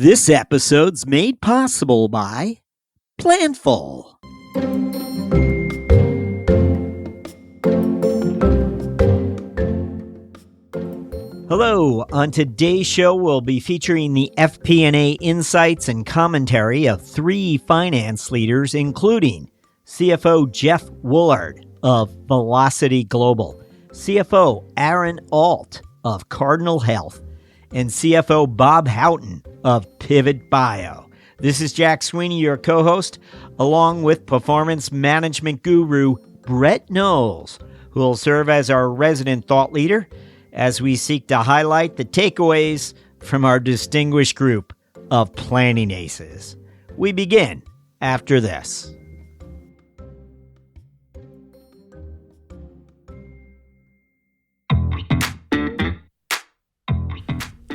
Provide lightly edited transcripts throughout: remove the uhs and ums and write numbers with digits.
This episode's made possible by Planful. Hello, on today's show we'll be featuring the FP&A insights and commentary of three finance leaders, including CFO Jeff Woolard of Velocity Global, CFO Aaron Alt of Cardinal Health, and CFO Bob Houghton of Pivot Bio. This is Jack Sweeney, your co-host, along with performance management guru Brett Knowles, who will serve as our resident thought leader as we seek to highlight the takeaways from our distinguished group of planning aces. We begin after this.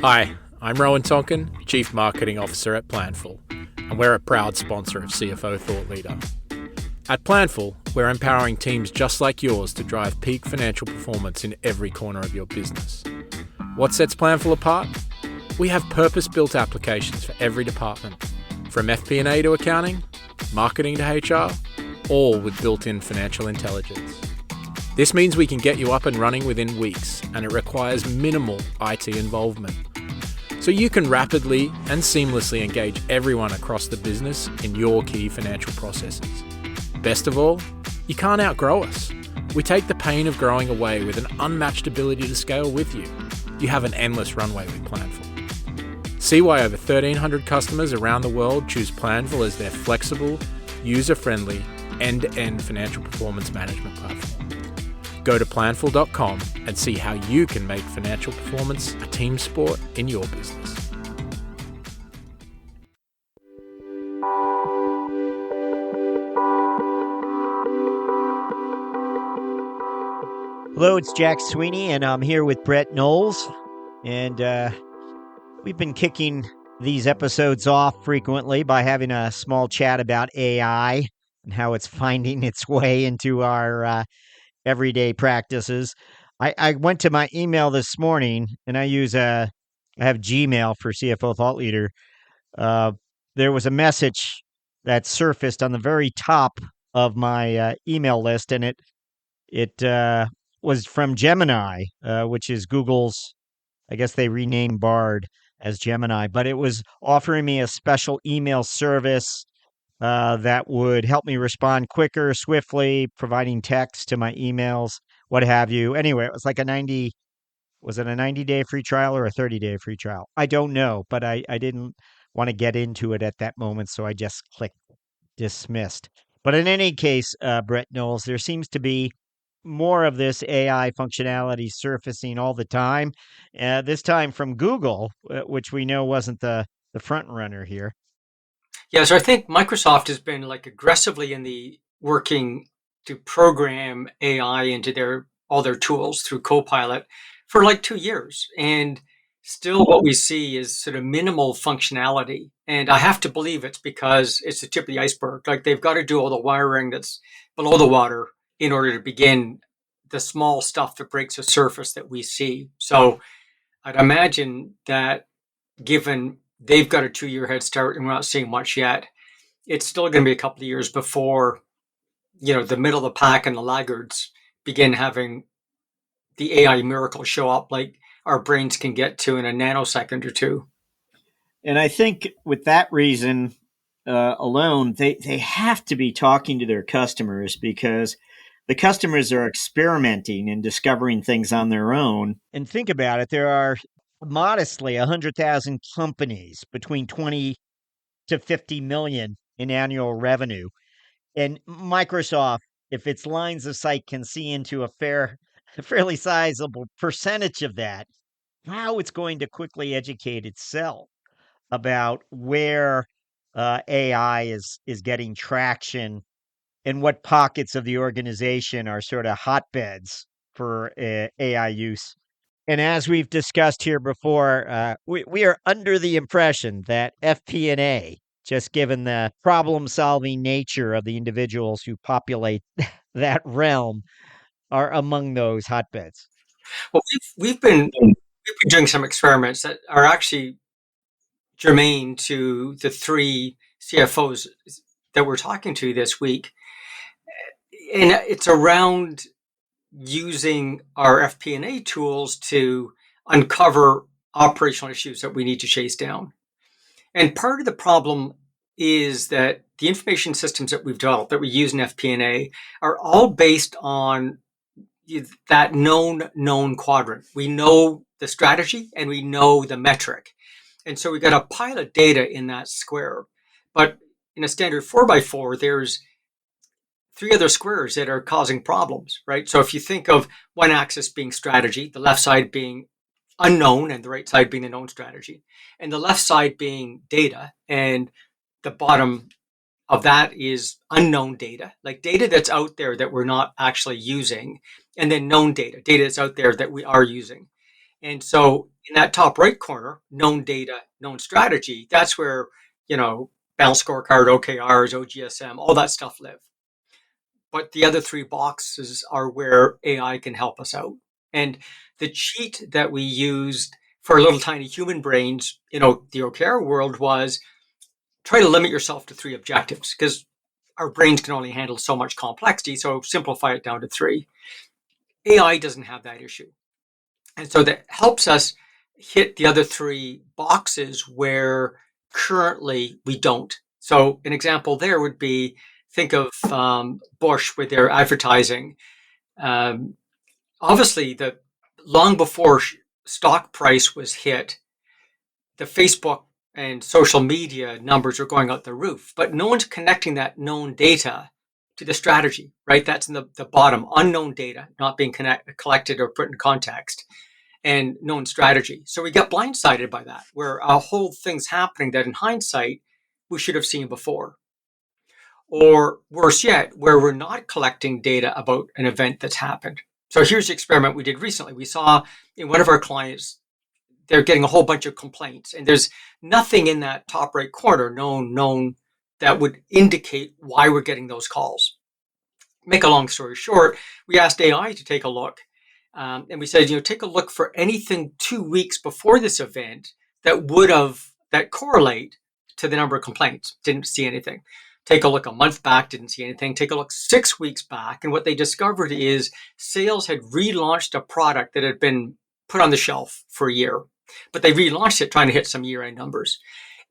Hi, I'm Rowan Tonkin, Chief Marketing Officer at Planful, and we're a proud sponsor of CFO Thought Leader. At Planful, we're empowering teams just like yours to drive peak financial performance in every corner of your business. What sets Planful apart? We have purpose-built applications for every department, from FP&A to accounting, marketing to HR, all with built-in financial intelligence. This means we can get you up and running within weeks, and it requires minimal IT involvement. So you can rapidly and seamlessly engage everyone across the business in your key financial processes. Best of all, you can't outgrow us. We take the pain of growing away with an unmatched ability to scale with you. You have an endless runway with Planful. See why over 1,300 customers around the world choose Planful as their flexible, user-friendly, end-to-end financial performance management platform. Go to planful.com and see how you can make financial performance a team sport in your business. Hello, it's Jack Sweeney, and I'm here with Brett Knowles. And we've been kicking these episodes off frequently by having a small chat about AI and how it's finding its way into our everyday practices. I went to my email this morning, and I have Gmail for CFO Thought Leader. There was a message that surfaced on the very top of my email list, and it was from Gemini, which is Google's, I guess they renamed Bard as Gemini, but it was offering me a special email service that would help me respond quicker, swiftly, providing text to my emails, what have you. Anyway, it was like was it a 90-day free trial or a 30-day free trial? I don't know, but I didn't want to get into it at that moment, so I just clicked dismissed. But in any case, Brett Knowles, there seems to be more of this AI functionality surfacing all the time, this time from Google, which we know wasn't the front runner here. Yeah, so I think Microsoft has been aggressively in the working to program AI into all their tools through Copilot for 2 years. And still what we see is sort of minimal functionality. And I have to believe it's because it's the tip of the iceberg. They've got to do all the wiring that's below the water in order to begin the small stuff that breaks the surface that we see. So I'd imagine that given they've got a 2-year head start and we're not seeing much yet, it's still going to be a couple of years before, the middle of the pack and the laggards begin having the AI miracle show up like our brains can get to in a nanosecond or two. And I think with that reason alone, they have to be talking to their customers because the customers are experimenting and discovering things on their own. And think about it, there are modestly 100,000 companies between 20 to 50 million in annual revenue. And Microsoft, if its lines of sight can see into a fairly sizable percentage of that, how it's going to quickly educate itself about where AI is getting traction and what pockets of the organization are sort of hotbeds for AI use. And as we've discussed here before, we are under the impression that FP&A, just given the problem-solving nature of the individuals who populate that realm, are among those hotbeds. Well, we've been doing some experiments that are actually germane to the three CFOs that we're talking to this week. And it's around using our FP&A tools to uncover operational issues that we need to chase down. And part of the problem is that the information systems that we've developed that we use in FP&A are all based on that known quadrant. We know the strategy and we know the metric. And so we got a pile of data in that square. But in a standard 4x4, there's three other squares that are causing problems, right? So if you think of one axis being strategy, the left side being unknown and the right side being the known strategy, and the left side being data, and the bottom of that is unknown data, like data that's out there that we're not actually using, and then known data that's out there that we are using. And so in that top right corner, known data, known strategy, that's where, balance scorecard, OKRs, OGSM, all that stuff live. But the other three boxes are where AI can help us out. And the cheat that we used for little tiny human brains, the OKR world was try to limit yourself to three objectives because our brains can only handle so much complexity. So simplify it down to three. AI doesn't have that issue. And so that helps us hit the other three boxes where currently we don't. So an example there would be, think of Bosch with their advertising. Obviously, long before stock price was hit, the Facebook and social media numbers are going out the roof, but no one's connecting that known data to the strategy, right? That's in the bottom, unknown data, not being collected or put in context, and known strategy. So we got blindsided by that, where a whole thing's happening that in hindsight, we should have seen before. Or worse yet, where we're not collecting data about an event that's happened. So here's the experiment we did recently. We saw in one of our clients, they're getting a whole bunch of complaints, and there's nothing in that top right corner known that would indicate why we're getting those calls. Make a long story short, we asked AI to take a look, and we said, take a look for anything 2 weeks before this event that correlate to the number of complaints. Didn't see anything. Take a look a month back, didn't see anything. Take a look 6 weeks back, and what they discovered is sales had relaunched a product that had been put on the shelf for a year, but they relaunched it trying to hit some year-end numbers.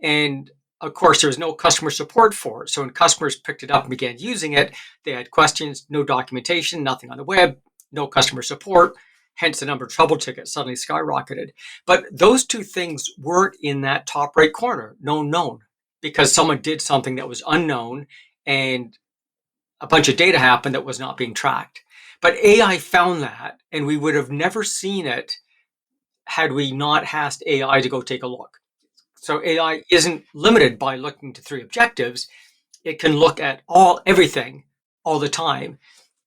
And of course, there was no customer support for it. So when customers picked it up and began using it, they had questions, no documentation, nothing on the web, no customer support. Hence, the number of trouble tickets suddenly skyrocketed. But those two things weren't in that top right corner, known, because someone did something that was unknown and a bunch of data happened that was not being tracked. But AI found that, and we would have never seen it had we not asked AI to go take a look. So AI isn't limited by looking to three objectives. It can look at everything all the time.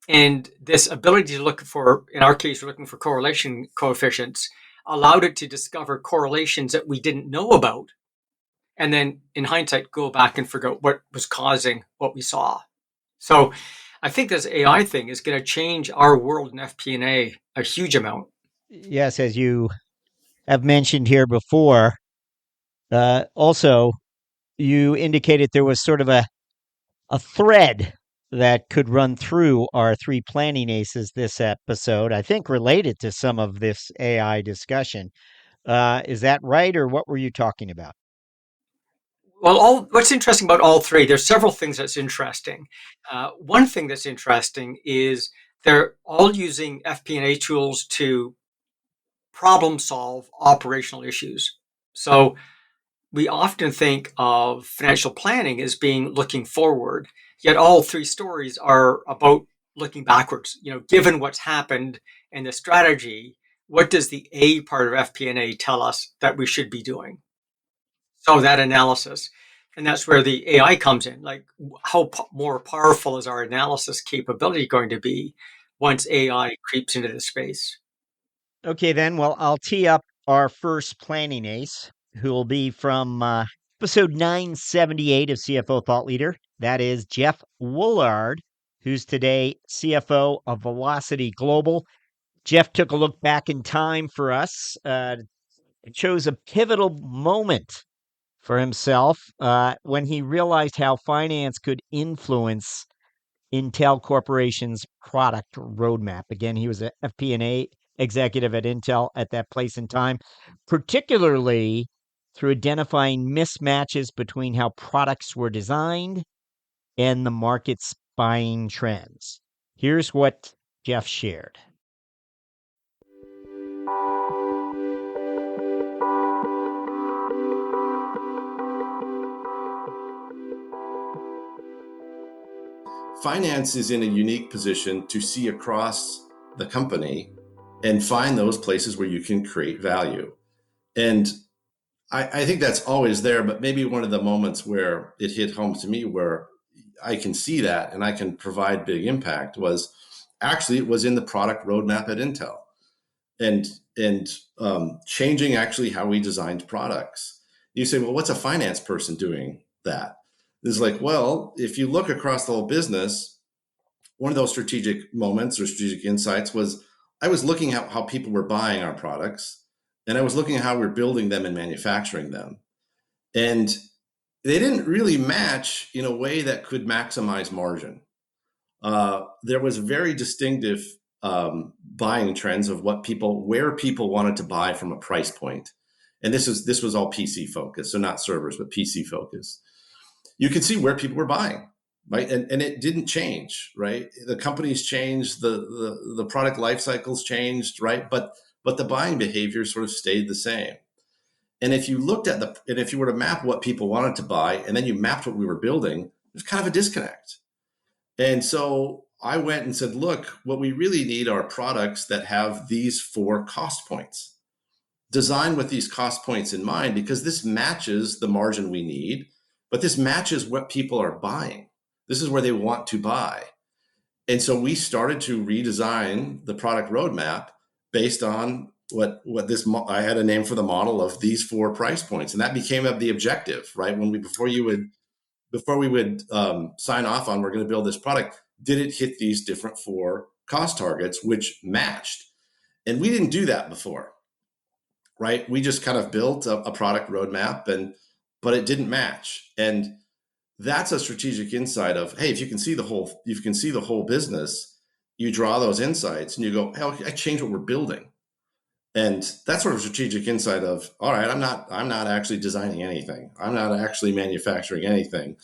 And this ability to look for, in our case, we're looking for correlation coefficients, allowed it to discover correlations that we didn't know about. And then in hindsight, go back and figure out what was causing what we saw. So I think this AI thing is going to change our world in FP&A a huge amount. Yes, as you have mentioned here before, also you indicated there was sort of a thread that could run through our three planning aces this episode, I think related to some of this AI discussion. Is that right, or what were you talking about? Well, what's interesting about all three, there's several things that's interesting. One thing that's interesting is they're all using FP&A tools to problem solve operational issues. So we often think of financial planning as being looking forward, yet all three stories are about looking backwards. Given what's happened and the strategy, what does the A part of FP&A tell us that we should be doing? So that analysis, and that's where the AI comes in. Like, how more powerful is our analysis capability going to be once AI creeps into the space? Okay, then. Well, I'll tee up our first planning ace, who will be from episode 978 of CFO Thought Leader. That is Jeff Woolard, who's today CFO of Velocity Global. Jeff took a look back in time for us. It shows a pivotal moment for himself when he realized how finance could influence Intel Corporation's product roadmap. Again, he was a FP&A executive at Intel at that place and time, particularly through identifying mismatches between how products were designed and the market's buying trends. Here's what Jeff shared. Finance is in a unique position to see across the company and find those places where you can create value. And I think that's always there, but maybe one of the moments where it hit home to me where I can see that and I can provide big impact was actually it was in the product roadmap at Intel and changing actually how we designed products. You say, well, what's a finance person doing that? It's like, well, if you look across the whole business, one of those strategic moments or strategic insights was I was looking at how people were buying our products and I was looking at how we're building them and manufacturing them. And they didn't really match in a way that could maximize margin. There was very distinctive buying trends of where people wanted to buy from a price point. And this was all PC focused, so not servers, but PC focused. You could see where people were buying, right? And it didn't change, right? The companies changed, the product life cycles changed, right? But the buying behavior sort of stayed the same. And if you looked at and if you were to map what people wanted to buy, and then you mapped what we were building, there's kind of a disconnect. And so I went and said, look, what we really need are products that have these 4 cost points. Design with these cost points in mind, because this matches the margin we need, but this matches what people are buying. This is where they want to buy. And so we started to redesign the product roadmap based on I had a name for the model of these 4 price points. And that became the objective, right? Before we would sign off on, we're going to build this product, did it hit these different 4 cost targets, which matched? And we didn't do that before, right? We just kind of built a product roadmap but it didn't match. And that's a strategic insight of, hey, if you can see the whole business, you draw those insights and you go, hey, I change what we're building. And that's sort of strategic insight of, all right, I'm not actually designing anything. I'm not actually manufacturing anything.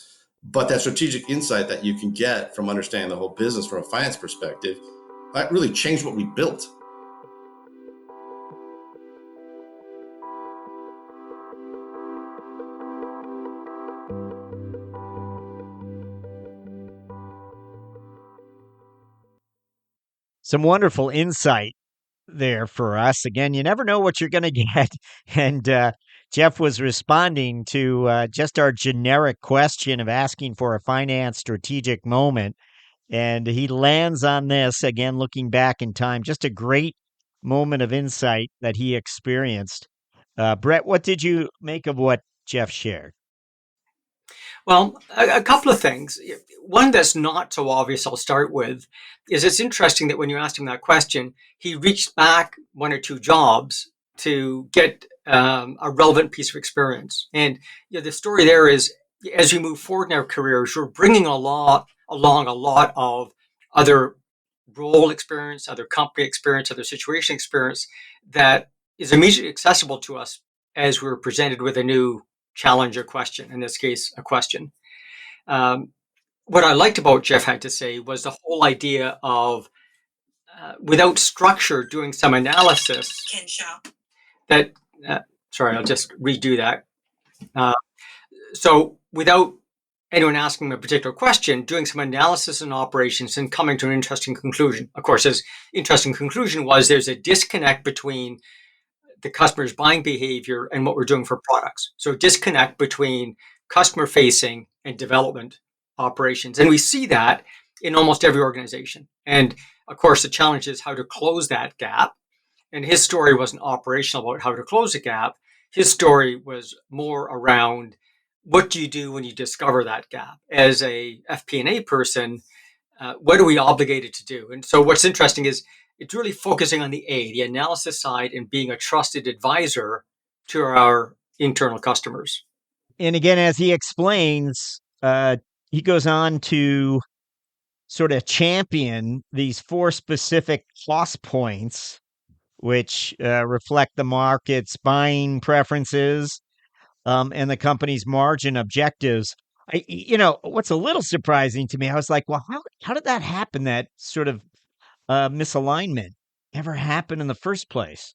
But that strategic insight that you can get from understanding the whole business from a finance perspective, that really changed what we built. Some wonderful insight there for us. Again, you never know what you're going to get. And Jeff was responding to just our generic question of asking for a finance strategic moment. And he lands on this, again, looking back in time, just a great moment of insight that he experienced. Brett, what did you make of what Jeff shared? Well, a couple of things. One that's not so obvious, I'll start with, is it's interesting that when you asked him that question, he reached back 1 or 2 jobs to get a relevant piece of experience. And the story there is, as we move forward in our careers, we're bringing along a lot of other role experience, other company experience, other situation experience that is immediately accessible to us as we're presented with a new challenge or question, in this case, a question. What I liked about Jeff had to say was the whole idea of, without structure, doing some analysis. Sorry, I'll just redo that. So without anyone asking a particular question, doing some analysis and operations and coming to an interesting conclusion. Of course, his interesting conclusion was there's a disconnect between the customer's buying behavior and what we're doing for products. So disconnect between customer facing and development operations. And we see that in almost every organization. And of course, the challenge is how to close that gap. And his story wasn't operational about how to close the gap. His story was more around what do you do when you discover that gap? As a FP&A person, what are we obligated to do? And so what's interesting is it's really focusing on the analysis side, and being a trusted advisor to our internal customers. And again, as he explains, he goes on to sort of champion these 4 specific cost points, which reflect the market's buying preferences and the company's margin objectives. What's a little surprising to me, I was like, well, how did that happen? That sort of misalignment ever happen in the first place?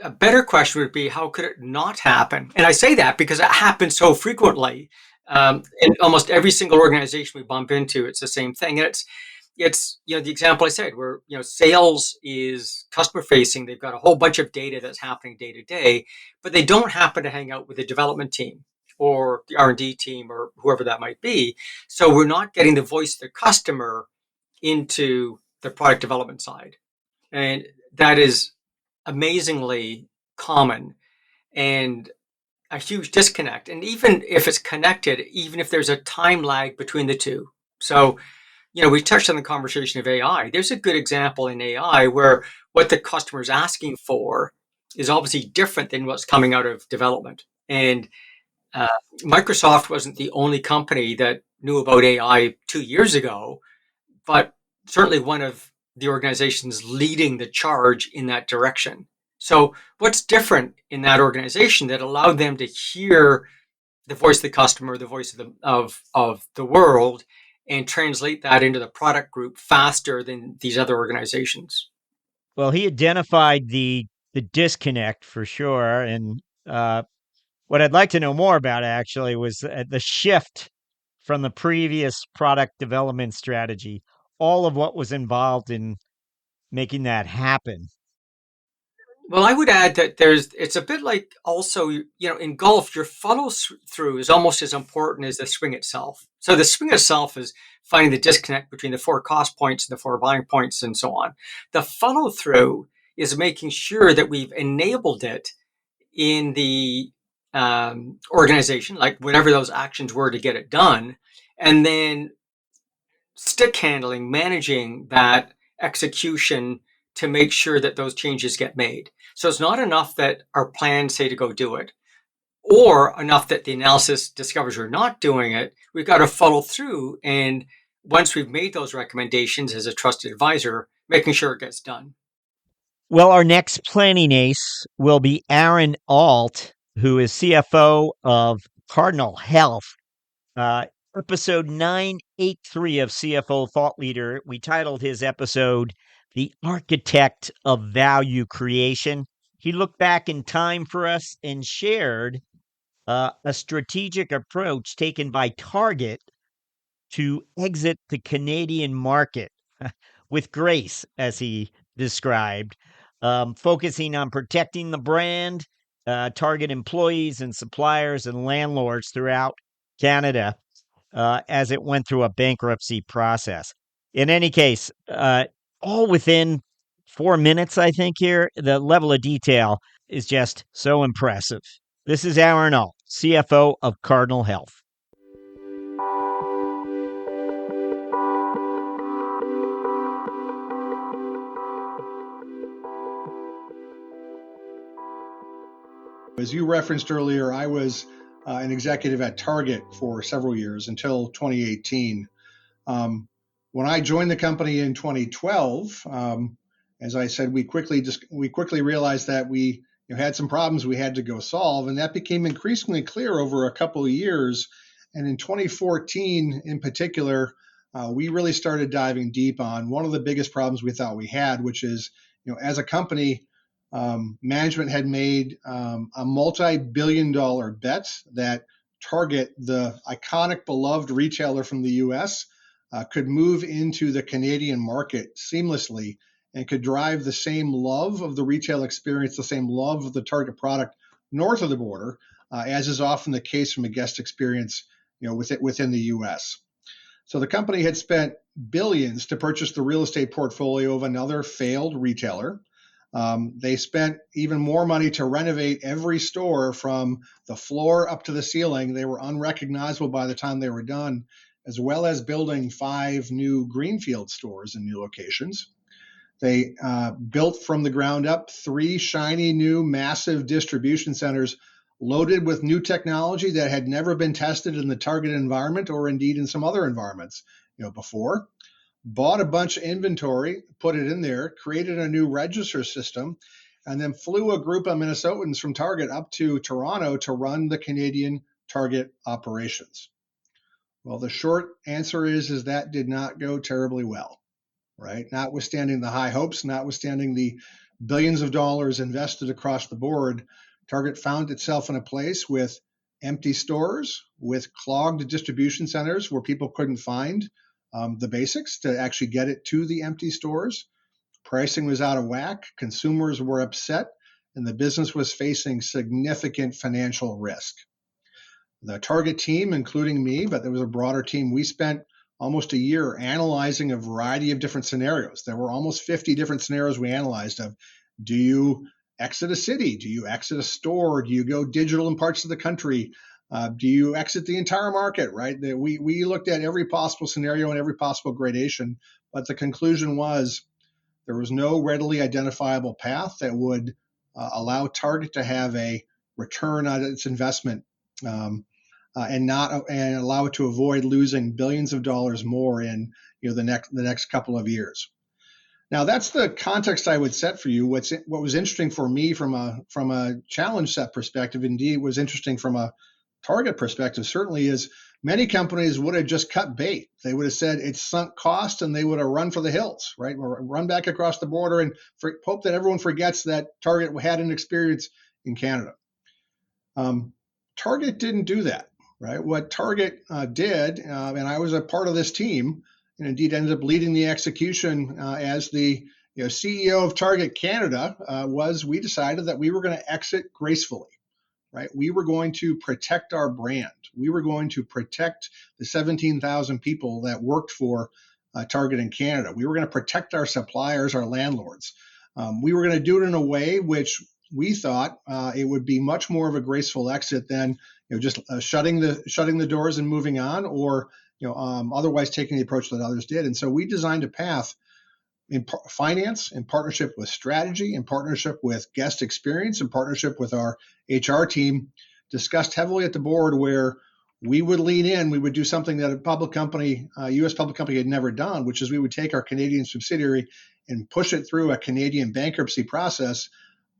A better question would be, how could it not happen? And I say that because it happens so frequently. In almost every single organization we bump into, it's the same thing. And it's the example I said, where sales is customer facing. They've got a whole bunch of data that's happening day to day, but they don't happen to hang out with the development team or the R&D team or whoever that might be. So we're not getting the voice of the customer into the product development side, and that is amazingly common and a huge disconnect. And even if it's connected, even if there's a time lag between the two. So, we touched on the conversation of AI. There's a good example in AI where what the customer is asking for is obviously different than what's coming out of development. And Microsoft wasn't the only company that knew about AI 2 years ago, but certainly one of the organizations leading the charge in that direction. So what's different in that organization that allowed them to hear the voice of the customer, the voice of the world, and translate that into the product group faster than these other organizations? Well, he identified the disconnect for sure, and what I'd like to know more about actually was the shift from the previous product development strategy, all of what was involved in making that happen. Well, I would add that it's a bit like also, in golf, your follow through is almost as important as the swing itself. So the swing itself is finding the disconnect between the 4 cost points and the 4 buying points and so on. The follow through is making sure that we've enabled it in the organization, like whatever those actions were to get it done, and then stick handling, managing that execution to make sure that those changes get made. So it's not enough that our plans say to go do it, or enough that the analysis discovers we're not doing it. We've got to follow through. And once we've made those recommendations as a trusted advisor, making sure it gets done. Well, our next planning ace will be Aaron Alt, who is CFO of Cardinal Health. Episode 983 of CFO Thought Leader, we titled his episode, The Architect of Value Creation. He looked back in time for us and shared a strategic approach taken by Target to exit the Canadian market with grace, as he described, focusing on protecting the brand, Target employees and suppliers and landlords throughout Canada as it went through a bankruptcy process. In any case, all within 4 minutes, I think here, the level of detail is just so impressive. This is Aaron Alt, CFO of Cardinal Health. As you referenced earlier, I was an executive at Target for several years until 2018. When I joined the company in 2012, as I said, we quickly realized that we had some problems we had to go solve, and that became increasingly clear over a couple of years. And in 2014, in particular, we really started diving deep on one of the biggest problems we thought we had, which is, as a company, management had made a multi-billion-dollar bet that Target, the iconic, beloved retailer from the U.S., could move into the Canadian market seamlessly and could drive the same love of the retail experience, the same love of the Target product north of the border, as is often the case from a guest experience, within the U.S. So the company had spent billions to purchase the real estate portfolio of another failed retailer. They spent even more money to renovate every store from the floor up to the ceiling. They were unrecognizable by the time they were done, as well as building 5 new greenfield stores in new locations. They built from the ground up 3 shiny new massive distribution centers, loaded with new technology that had never been tested in the target environment or indeed in some other environments, before. Bought a bunch of inventory, put it in there, created a new register system, and then flew a group of Minnesotans from Target up to Toronto to run the Canadian Target operations. Well, the short answer is that did not go terribly well, right? Notwithstanding the high hopes, notwithstanding the billions of dollars invested across the board, Target found itself in a place with empty stores, with clogged distribution centers where people couldn't find the basics to actually get it to the empty stores. Pricing was out of whack, consumers were upset, and the business was facing significant financial risk. The Target team, including me, but there was a broader team, we spent almost a year analyzing a variety of different scenarios. There were almost 50 different scenarios we analyzed of, do you exit a city? Do you exit a store? Do you go digital in parts of the country? Do you exit the entire market, right? We looked at every possible scenario and every possible gradation, but the conclusion was there was no readily identifiable path that would allow Target to have a return on its investment and allow it to avoid losing billions of dollars more in the next couple of years. Now, that's the context I would set for you. What was interesting for me from a challenge set perspective, indeed was interesting from a Target perspective, certainly, is many companies would have just cut bait. They would have said it's sunk cost, and they would have run for the hills, right? Or run back across the border and hope that everyone forgets that Target had an experience in Canada. Target didn't do that, right? What Target did, and I was a part of this team, and indeed ended up leading the execution as the CEO of Target Canada, was we decided that we were going to exit gracefully. Right? We were going to protect our brand. We were going to protect the 17,000 people that worked for Target in Canada. We were going to protect our suppliers, our landlords. We were going to do it in a way which we thought it would be much more of a graceful exit than just shutting the doors and moving on, or otherwise taking the approach that others did. And so we designed a path in finance, in partnership with strategy, in partnership with guest experience, in partnership with our HR team, discussed heavily at the board, where we would lean in. We would do something that a public company, U.S. public company, had never done, which is we would take our Canadian subsidiary and push it through a Canadian bankruptcy process,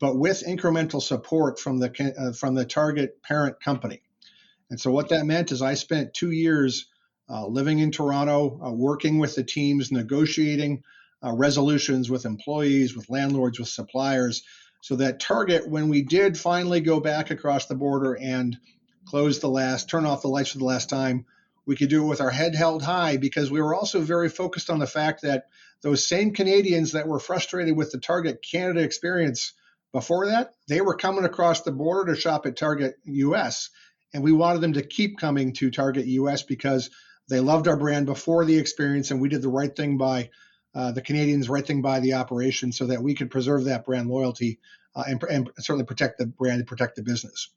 but with incremental support from the Target parent company. And so what that meant is I spent 2 years living in Toronto, working with the teams, negotiating resolutions with employees, with landlords, with suppliers, so that Target, when we did finally go back across the border and turn off the lights for the last time, we could do it with our head held high, because we were also very focused on the fact that those same Canadians that were frustrated with the Target Canada experience before that, they were coming across the border to shop at Target US, and we wanted them to keep coming to Target US because they loved our brand before the experience, and we did the right thing by the Canadians, right thing by the operation, so that we could preserve that brand loyalty and certainly protect the brand and protect the business.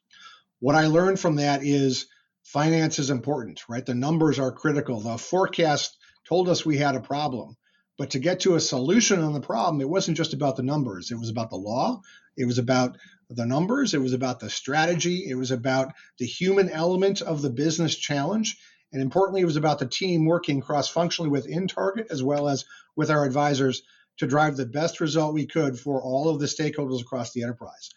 What I learned from that is finance is important, right? The numbers are critical. The forecast told us we had a problem, but to get to a solution on the problem, it wasn't just about the numbers. It was about the law. It was about the numbers. It was about the strategy. It was about the human element of the business challenge. And importantly, it was about the team working cross-functionally within Target as well as with our advisors to drive the best result we could for all of the stakeholders across the enterprise.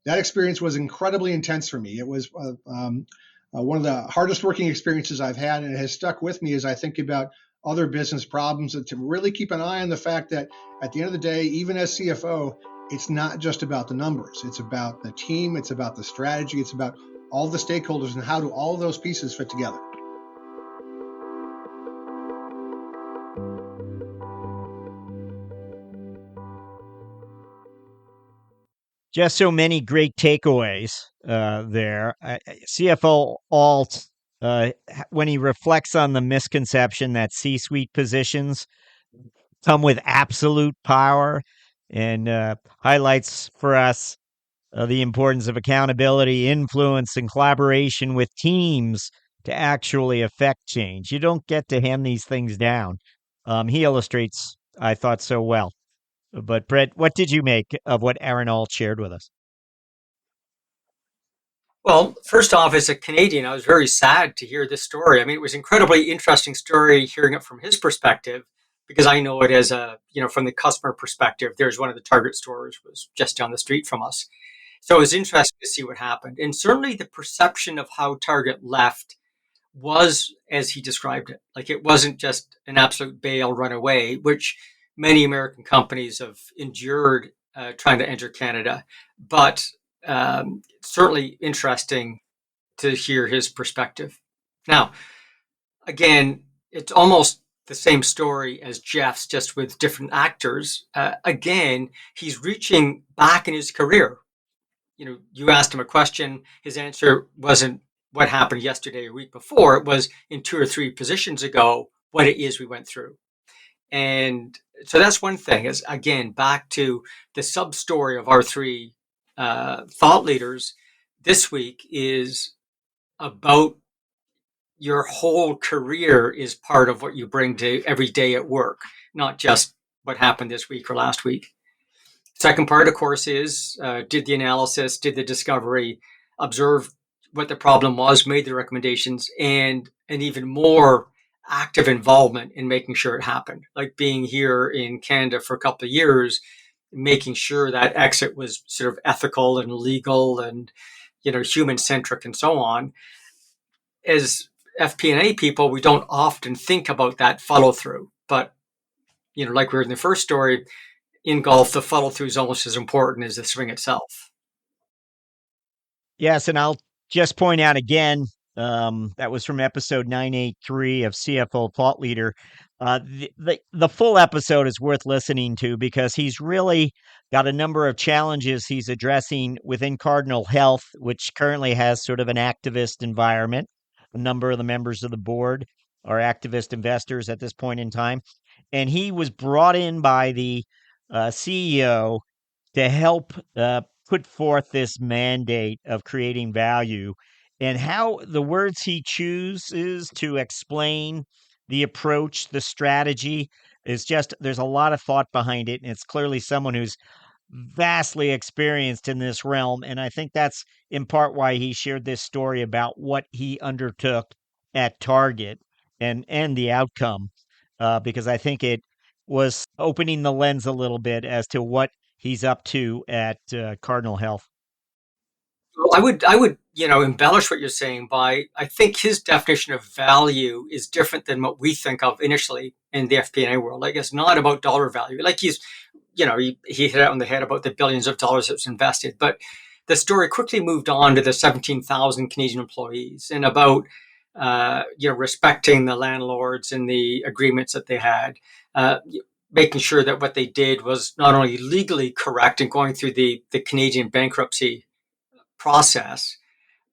That experience was incredibly intense for me. It was one of the hardest working experiences I've had, and it has stuck with me as I think about other business problems, and to really keep an eye on the fact that at the end of the day, even as CFO, it's not just about the numbers. It's about the team. It's about the strategy. It's about all the stakeholders and how do all those pieces fit together. Just so many great takeaways there. CFO Alt, when he reflects on the misconception that C-suite positions come with absolute power, and highlights for us the importance of accountability, influence, and collaboration with teams to actually affect change. You don't get to hand these things down. He illustrates, I thought, so well. But Brett, what did you make of what Aaron Alt shared with us? Well, first off, as a Canadian, I was very sad to hear this story. I mean, it was an incredibly interesting story hearing it from his perspective, because I know it as from the customer perspective. There's one of the Target stores was just down the street from us. So it was interesting to see what happened. And certainly the perception of how Target left was as he described it. Like, it wasn't just an absolute bail run away, which many American companies have endured trying to enter Canada. But certainly interesting to hear his perspective. Now, again, it's almost the same story as Jeff's, just with different actors. Again, he's reaching back in his career. You asked him a question. His answer wasn't what happened yesterday or week before. It was in 2 or 3 positions ago, what it is we went through. And so that's one thing, is again, back to the sub story of our 3 thought leaders this week is about your whole career is part of what you bring to every day at work, not just what happened this week or last week. Second part, of course, is did the analysis, did the discovery, observe what the problem was, made the recommendations, and an even more active involvement in making sure it happened. Like being here in Canada for a couple of years, making sure that exit was sort of ethical and legal and human centric and so on. As FP&A people, we don't often think about that follow through, but like we were in the first story, in golf, the follow through is almost as important as the swing itself. Yes, and I'll just point out again, that was from episode 983 of CFO Thought Leader. The full episode is worth listening to because he's really got a number of challenges he's addressing within Cardinal Health, which currently has sort of an activist environment. A number of the members of the board are activist investors at this point in time. And he was brought in by the CEO to help put forth this mandate of creating value, and how the words he chooses to explain the approach, the strategy is just, there's a lot of thought behind it. And it's clearly someone who's vastly experienced in this realm. And I think that's in part why he shared this story about what he undertook at Target and the outcome, because I think it was opening the lens a little bit as to what he's up to at Cardinal Health. Well, I would, embellish what you're saying by, I think his definition of value is different than what we think of initially in the FP&A world. Like, it's not about dollar value. Like he hit it on the head about the billions of dollars that was invested, but the story quickly moved on to the 17,000 Canadian employees and about, respecting the landlords and the agreements that they had, making sure that what they did was not only legally correct and going through the Canadian bankruptcy process,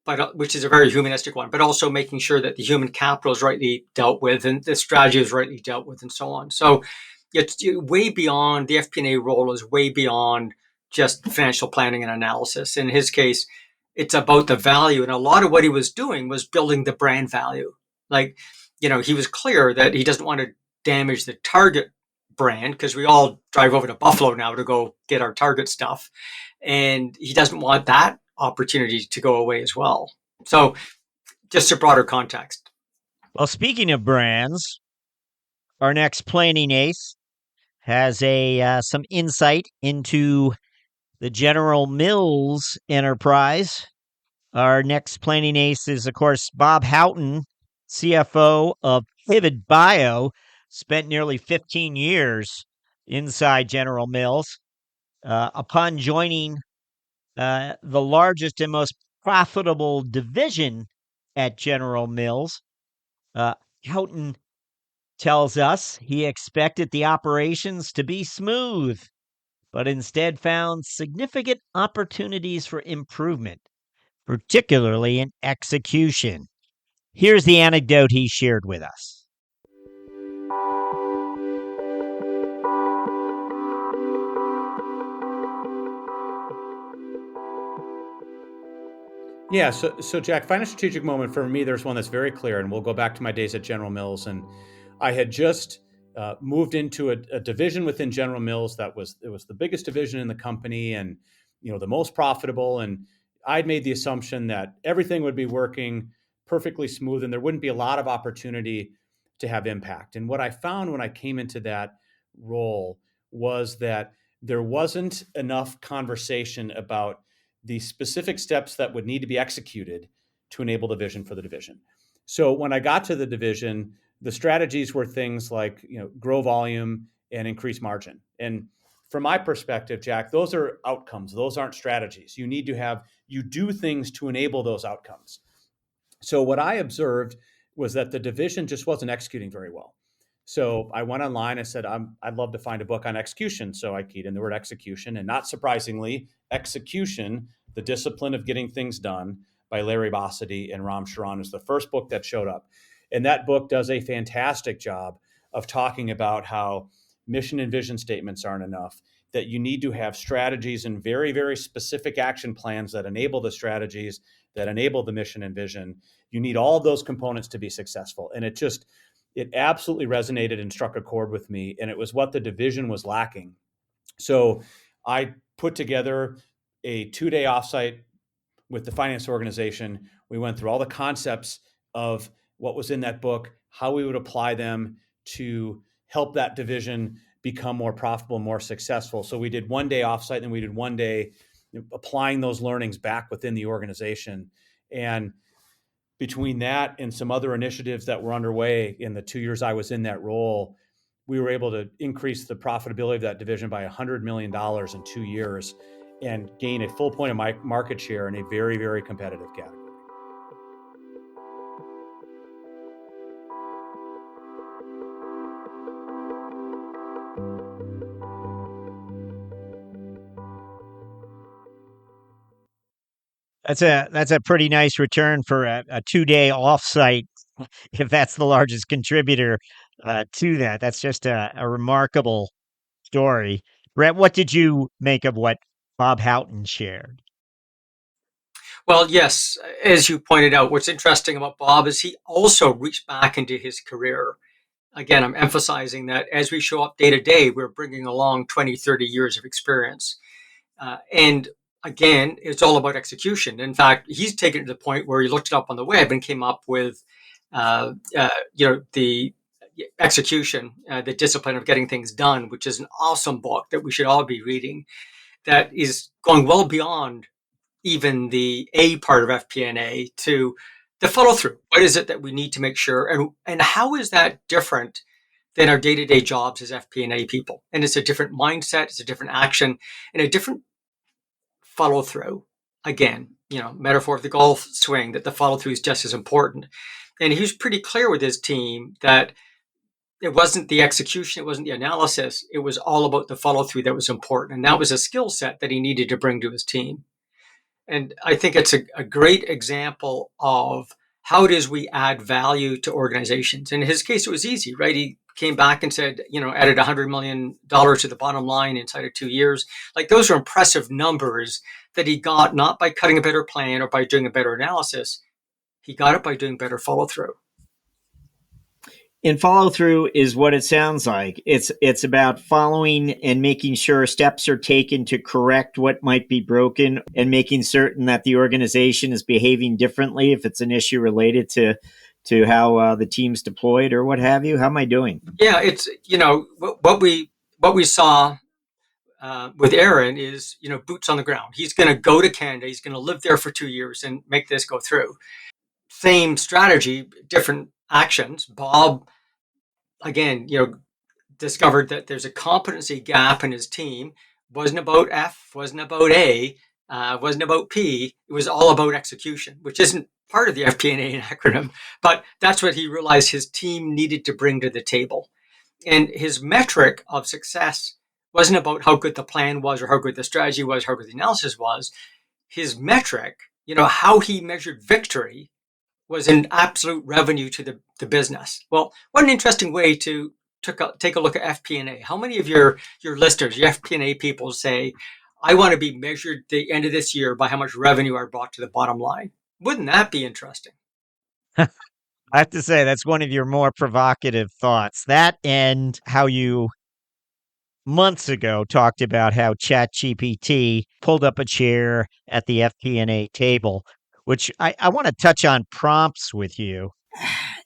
but which is a very humanistic one, but also making sure that the human capital is rightly dealt with and the strategy is rightly dealt with and so on. So it's way beyond, the FP&A role is way beyond just financial planning and analysis. In his case, it's about the value. And a lot of what he was doing was building the brand value. Like, he was clear that he doesn't want to damage the Target brand, because we all drive over to Buffalo now to go get our Target stuff. And he doesn't want that opportunity to go away as well. So just a broader context. Well, speaking of brands, our next planning ace has some insight into the General Mills enterprise. Our next planning ace is, of course, Bob Houghton, CFO of Pivot Bio, spent nearly 15 years inside General Mills. Upon joining the largest and most profitable division at General Mills, Houghton tells us he expected the operations to be smooth, but instead found significant opportunities for improvement, particularly in execution. Here's the anecdote he shared with us. Yeah, so Jack, find a strategic moment. For me, there's one that's very clear, and we'll go back to my days at General Mills. And I had just moved into a division within General Mills it was the biggest division in the company, and the most profitable. And I'd made the assumption that everything would be working perfectly smooth and there wouldn't be a lot of opportunity to have impact. And what I found when I came into that role was that there wasn't enough conversation about the specific steps that would need to be executed to enable the vision for the division. So when I got to the division, the strategies were things like, grow volume and increase margin. And from my perspective, Jack, those are outcomes. Those aren't strategies. You do things to enable those outcomes. So what I observed was that the division just wasn't executing very well. So I went online and said, I'd love to find a book on execution. So I keyed in the word execution, and not surprisingly, Execution, The Discipline of Getting Things Done by Larry Bossidy and Ram Charan is the first book that showed up. And that book does a fantastic job of talking about how mission and vision statements aren't enough, that you need to have strategies and very, very specific action plans that enable the strategies, that enable the mission and vision. You need all of those components to be successful. And it absolutely resonated and struck a chord with me. And it was what the division was lacking. So I put together a 2-day offsite with the finance organization. We went through all the concepts of what was in that book, how we would apply them to help that division become more profitable, more successful. So we did 1-day offsite, and we did 1 day applying those learnings back within the organization. And between that and some other initiatives that were underway in the 2 years I was in that role, we were able to increase the profitability of that division by $100 million in 2 years and gain a full point of market share in a very, very competitive category. That's a pretty nice return for a 2-day offsite, if that's the largest contributor to that. That's just a remarkable story. Brett, what did you make of what Bob Houghton shared? Well, yes, as you pointed out, what's interesting about Bob is he also reached back into his career. Again, I'm emphasizing that as we show up day to day, we're bringing along 20, 30 years of experience. And again, it's all about execution. In fact, he's taken it to the point where he looked it up on the web and came up with, the execution, the discipline of getting things done, which is an awesome book that we should all be reading. That is going well beyond even the A part of FP&A to the follow through. What is it that we need to make sure, and how is that different than our day-to-day jobs as FP&A people? And it's a different mindset, it's a different action, and a different follow through. Again, metaphor of the golf swing, that the follow through is just as important. And he was pretty clear with his team that it wasn't the execution, it wasn't the analysis, it was all about the follow through that was important. And that was a skill set that he needed to bring to his team. And I think it's a great example of how it is we add value to organizations. In his case, it was easy, right? He came back and said, added $100 million to the bottom line inside of 2 years. Like, those are impressive numbers that he got not by cutting a better plan or by doing a better analysis. He got it by doing better follow through. And follow through is what it sounds like. It's about following and making sure steps are taken to correct what might be broken, and making certain that the organization is behaving differently if it's an issue related to how the team's deployed or what have you. How am I doing? Yeah, it's what we saw with Aaron is boots on the ground. He's going to go to Canada. He's going to live there for 2 years and make this go through. Same strategy, different actions. Bob, again, discovered that there's a competency gap in his team. Wasn't about F, wasn't about A, wasn't about P. It was all about execution, which isn't part of the FP&A acronym, but that's what he realized his team needed to bring to the table. And his metric of success wasn't about how good the plan was or how good the strategy was, how good the analysis was. His metric, how he measured victory, was an absolute revenue to the business. Well, what an interesting way to take a look at FP&A. How many of your listeners, your FP&A people, say, I want to be measured at the end of this year by how much revenue I brought to the bottom line? Wouldn't that be interesting? I have to say, that's one of your more provocative thoughts. That, and how you months ago talked about how ChatGPT pulled up a chair at the FP&A table, which I want to touch on prompts with you.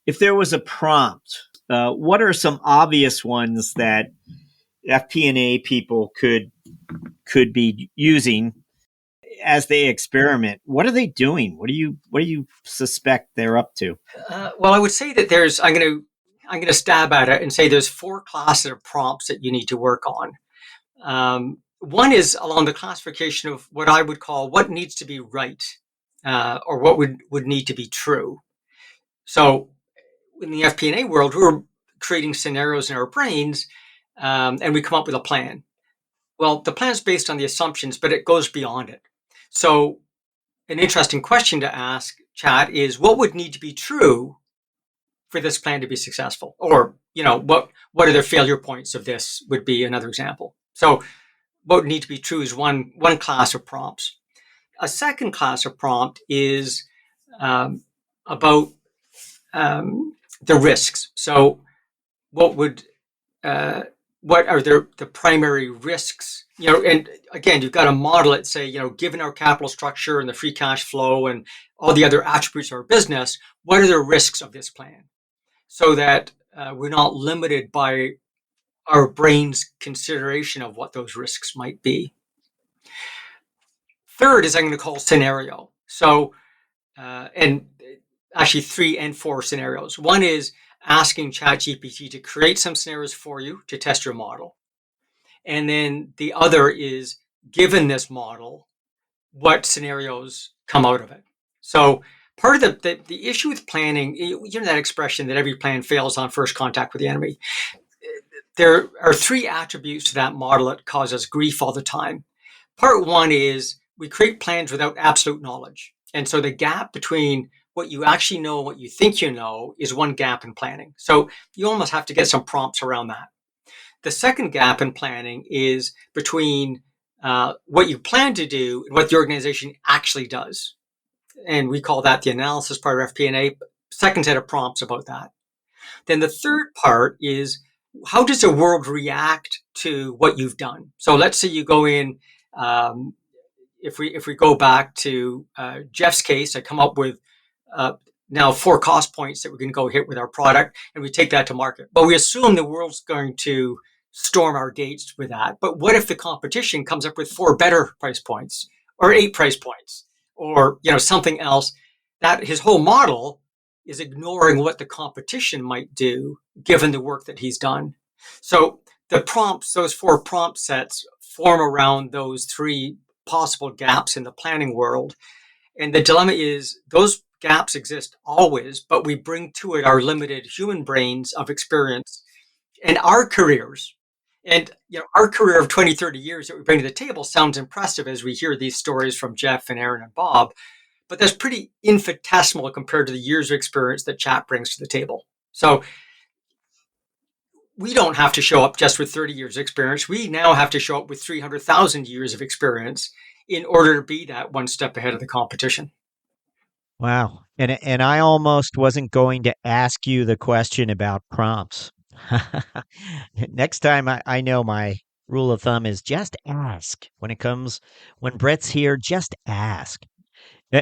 If there was a prompt, what are some obvious ones that FP&A people could be using as they experiment? What are they doing? What do you suspect they're up to? Well, I would say that I'm gonna stab at it and say there's 4 classes of prompts that you need to work on. One is along the classification of what I would call what needs to be right, or what would need to be true. So in the FP&A world, we're creating scenarios in our brains, and we come up with a plan. Well, the plan is based on the assumptions, but it goes beyond it. So an interesting question to ask, Chat, is what would need to be true for this plan to be successful? Or, what are the failure points of this would be another example. So what would need to be true is one class of prompts. A second class of prompt is about the risks. So what are the primary risks? And again, you've got to model it, say, given our capital structure and the free cash flow and all the other attributes of our business, what are the risks of this plan? So that we're not limited by our brain's consideration of what those risks might be. Third is I'm going to call scenario. So, and actually 3 and 4 scenarios. One is asking ChatGPT to create some scenarios for you to test your model. And then the other is, given this model, what scenarios come out of it. So part of the issue with planning, that expression that every plan fails on first contact with the enemy. There are 3 attributes to that model that cause us grief all the time. Part 1 is we create plans without absolute knowledge. And so the gap between what you actually know and what you think you know is one gap in planning. So you almost have to get some prompts around that. The second gap in planning is between what you plan to do and what the organization actually does. And we call that the analysis part of FP&A. Second set of prompts about that. Then the third part is, how does the world react to what you've done? So let's say you go in, if we go back to Jeff's case, I come up with now 4 cost points that we're going to go hit with our product, and we take that to market. But we assume the world's going to storm our gates with that. But what if the competition comes up with 4 better price points, or 8 price points, or something else? That his whole model is ignoring what the competition might do given the work that he's done. So the prompts, those 4 prompt sets, form around those 3 possible gaps in the planning world. And the dilemma is those gaps exist always, but we bring to it our limited human brains of experience and our careers. And our career of 20, 30 years that we bring to the table sounds impressive as we hear these stories from Jeff and Aaron and Bob, but that's pretty infinitesimal compared to the years of experience that Chat brings to the table. So we don't have to show up just with 30 years of experience. We now have to show up with 300,000 years of experience in order to be that one step ahead of the competition. Wow. And I almost wasn't going to ask you the question about prompts. Next time, I know my rule of thumb is just ask. When Brett's here, just ask.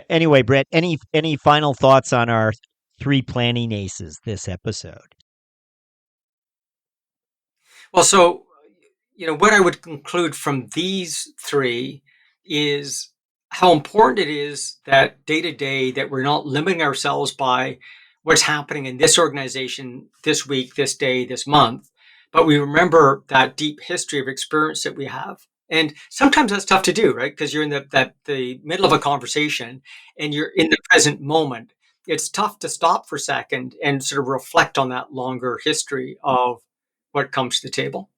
Anyway, Brett, any final thoughts on our 3 planning aces this episode? Well, so, what I would conclude from these 3 is how important it is that day to day that we're not limiting ourselves by what's happening in this organization this week, this day, this month, but we remember that deep history of experience that we have. And sometimes that's tough to do, right? Because you're in the middle of a conversation and you're in the present moment. It's tough to stop for a second and sort of reflect on that longer history of what comes to the table.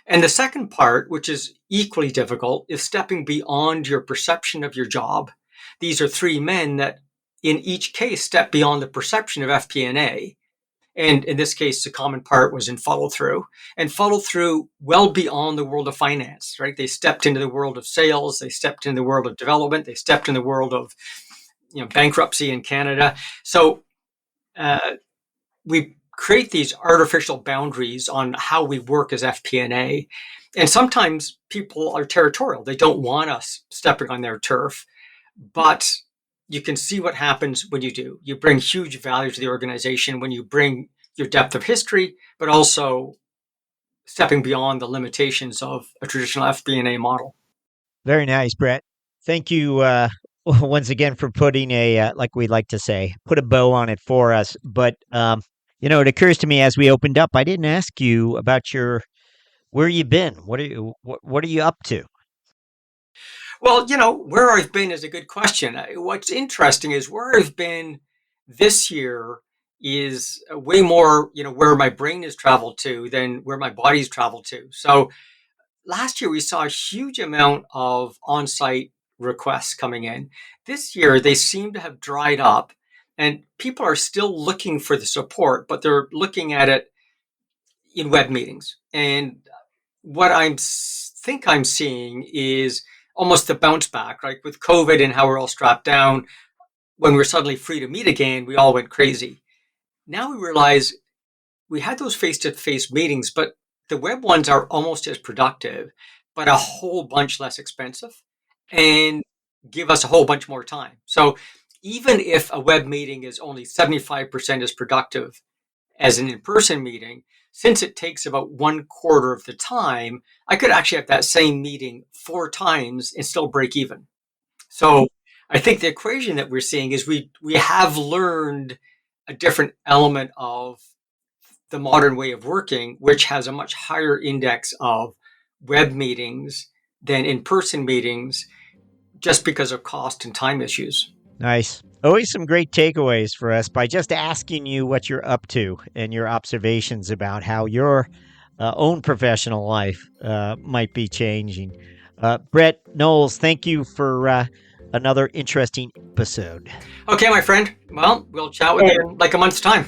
And the second part, which is equally difficult, is stepping beyond your perception of your job. These are 3 men that in each case step beyond the perception of FP&A. And in this case, the common part was in follow through well beyond the world of finance, right? They stepped into the world of sales. They stepped into the world of development. They stepped in the world of, bankruptcy in Canada. So we create these artificial boundaries on how we work as FP&A. And sometimes people are territorial. They don't want us stepping on their turf, but you can see what happens when you do. You bring huge value to the organization when you bring your depth of history, but also stepping beyond the limitations of a traditional FP&A model. Very nice, Brett. Thank you once again for putting like we like to say, put a bow on it for us. But it occurs to me as we opened up, I didn't ask you about where you been. What are you up to? Well, where I've been is a good question. What's interesting is where I've been this year is way more, where my brain has traveled to than where my body's traveled to. So last year we saw a huge amount of on-site requests coming in. This year they seem to have dried up, and people are still looking for the support, but they're looking at it in web meetings. And what think I'm seeing is almost the bounce back, right? With COVID and how we're all strapped down, when we're suddenly free to meet again, we all went crazy. Now we realize we had those face-to-face meetings, but the web ones are almost as productive, but a whole bunch less expensive and give us a whole bunch more time. So even if a web meeting is only 75% as productive as an in-person meeting, since it takes about 1/4 of the time, I could actually have that same meeting 4 times and still break even. So I think the equation that we're seeing is we have learned a different element of the modern way of working, which has a much higher index of web meetings than in-person meetings, just because of cost and time issues. Nice. Always some great takeaways for us by just asking you what you're up to and your observations about how your own professional life might be changing. Brett Knowles, thank you for another interesting episode. Okay, my friend. Well, we'll chat with you in like a month's time.